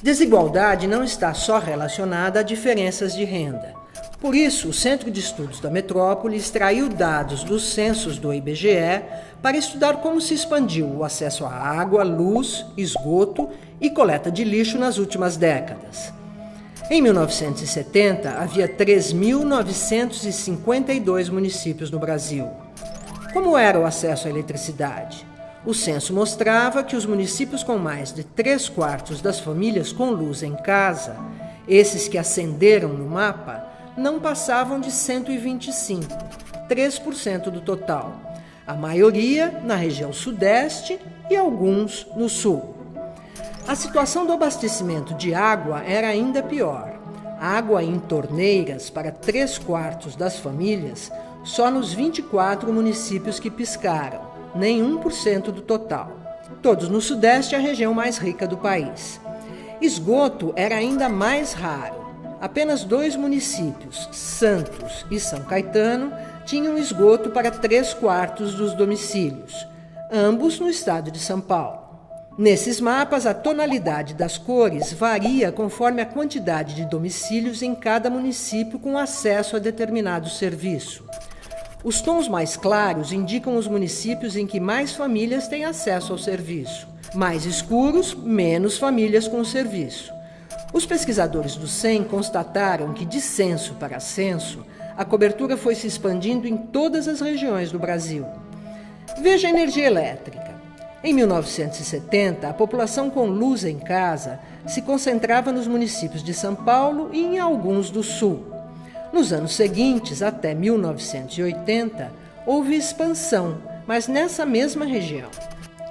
Desigualdade não está só relacionada a diferenças de renda. Por isso, o Centro de Estudos da Metrópole extraiu dados dos censos do IBGE para estudar como se expandiu o acesso à água, luz, esgoto e coleta de lixo nas últimas décadas. Em 1970, havia 3.952 municípios no Brasil. Como era o acesso à eletricidade? O censo mostrava que os municípios com mais de 3/4 das famílias com luz em casa, esses que ascenderam no mapa, não passavam de 125, 3% do total. A maioria na região sudeste e alguns no sul. A situação do abastecimento de água era ainda pior. Água em torneiras para 3/4 das famílias só nos 24 municípios que piscaram. Nem 1% do total. Todos no Sudeste, a região mais rica do país. Esgoto era ainda mais raro. Apenas 2 municípios, Santos e São Caetano, tinham esgoto para 3/4 dos domicílios, ambos no estado de São Paulo. Nesses mapas, a tonalidade das cores varia conforme a quantidade de domicílios em cada município com acesso a determinado serviço. Os tons mais claros indicam os municípios em que mais famílias têm acesso ao serviço. Mais escuros, menos famílias com o serviço. Os pesquisadores do CEM constataram que, de censo para censo, a cobertura foi se expandindo em todas as regiões do Brasil. Veja a energia elétrica. Em 1970, a população com luz em casa se concentrava nos municípios de São Paulo e em alguns do Sul. Nos anos seguintes, até 1980, houve expansão, mas nessa mesma região.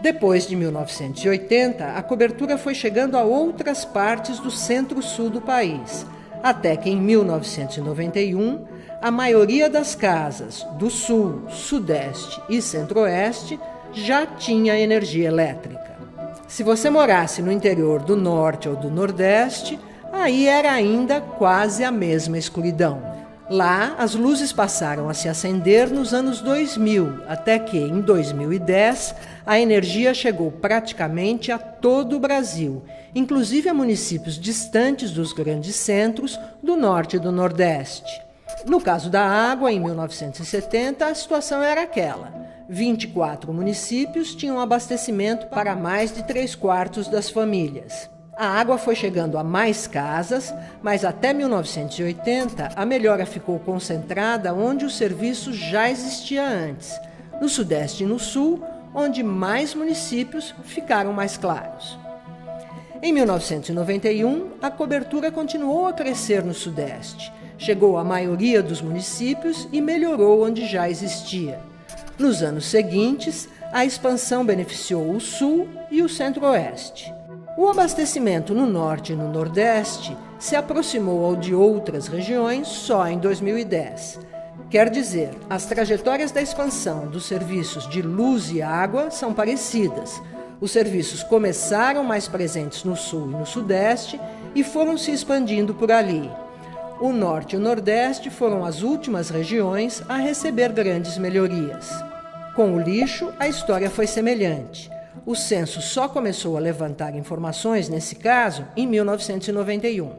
Depois de 1980, a cobertura foi chegando a outras partes do centro-sul do país, até que em 1991, a maioria das casas do sul, sudeste e centro-oeste já tinha energia elétrica. Se você morasse no interior do norte ou do nordeste, aí era ainda quase a mesma escuridão. Lá, as luzes passaram a se acender nos anos 2000, até que, em 2010, a energia chegou praticamente a todo o Brasil, inclusive a municípios distantes dos grandes centros do norte e do nordeste. No caso da água, em 1970, a situação era aquela. 24 municípios tinham abastecimento para mais de 3/4 das famílias. A água foi chegando a mais casas, mas até 1980 a melhora ficou concentrada onde o serviço já existia antes, no Sudeste e no Sul, onde mais municípios ficaram mais claros. Em 1991, a cobertura continuou a crescer no Sudeste, chegou à maioria dos municípios e melhorou onde já existia. Nos anos seguintes, a expansão beneficiou o Sul e o Centro-Oeste. O abastecimento no Norte e no Nordeste se aproximou ao de outras regiões só em 2010. Quer dizer, as trajetórias da expansão dos serviços de luz e água são parecidas. Os serviços começaram mais presentes no Sul e no Sudeste e foram se expandindo por ali. O Norte e o Nordeste foram as últimas regiões a receber grandes melhorias. Com o lixo, a história foi semelhante. O censo só começou a levantar informações, nesse caso, em 1991.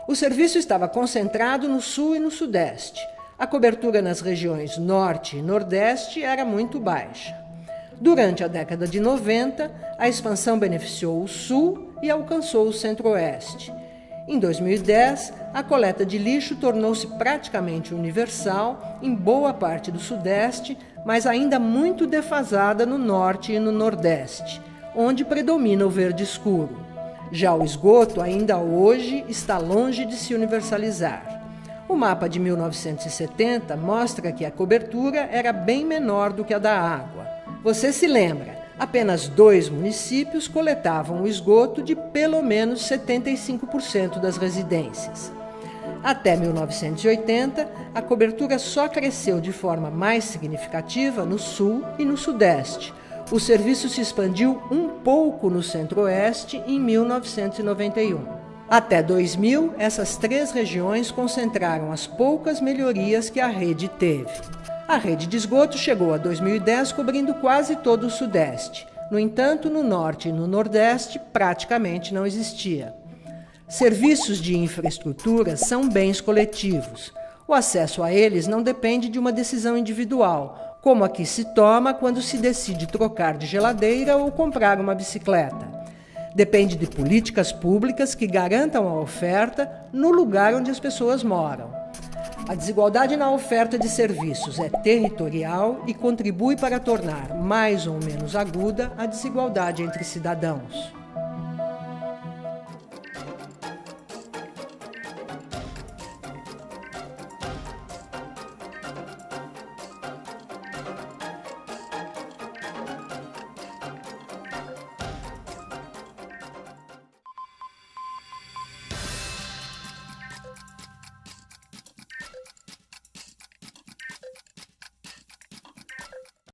O serviço estava concentrado no Sul e no Sudeste. A cobertura nas regiões Norte e Nordeste era muito baixa. Durante a década de 90, a expansão beneficiou o Sul e alcançou o Centro-Oeste. Em 2010, a coleta de lixo tornou-se praticamente universal em boa parte do Sudeste, mas ainda muito defasada no Norte e no Nordeste, onde predomina o verde escuro. Já o esgoto ainda hoje está longe de se universalizar. O mapa de 1970 mostra que a cobertura era bem menor do que a da água. Você se lembra? Apenas 2 municípios coletavam o esgoto de pelo menos 75% das residências. Até 1980, a cobertura só cresceu de forma mais significativa no Sul e no Sudeste. O serviço se expandiu um pouco no Centro-Oeste em 1991. Até 2000, essas 3 regiões concentraram as poucas melhorias que a rede teve. A rede de esgoto chegou a 2010 cobrindo quase todo o Sudeste. No entanto, no Norte e no Nordeste praticamente não existia. Serviços de infraestrutura são bens coletivos. O acesso a eles não depende de uma decisão individual, como a que se toma quando se decide trocar de geladeira ou comprar uma bicicleta. Depende de políticas públicas que garantam a oferta no lugar onde as pessoas moram. A desigualdade na oferta de serviços é territorial e contribui para tornar mais ou menos aguda a desigualdade entre cidadãos.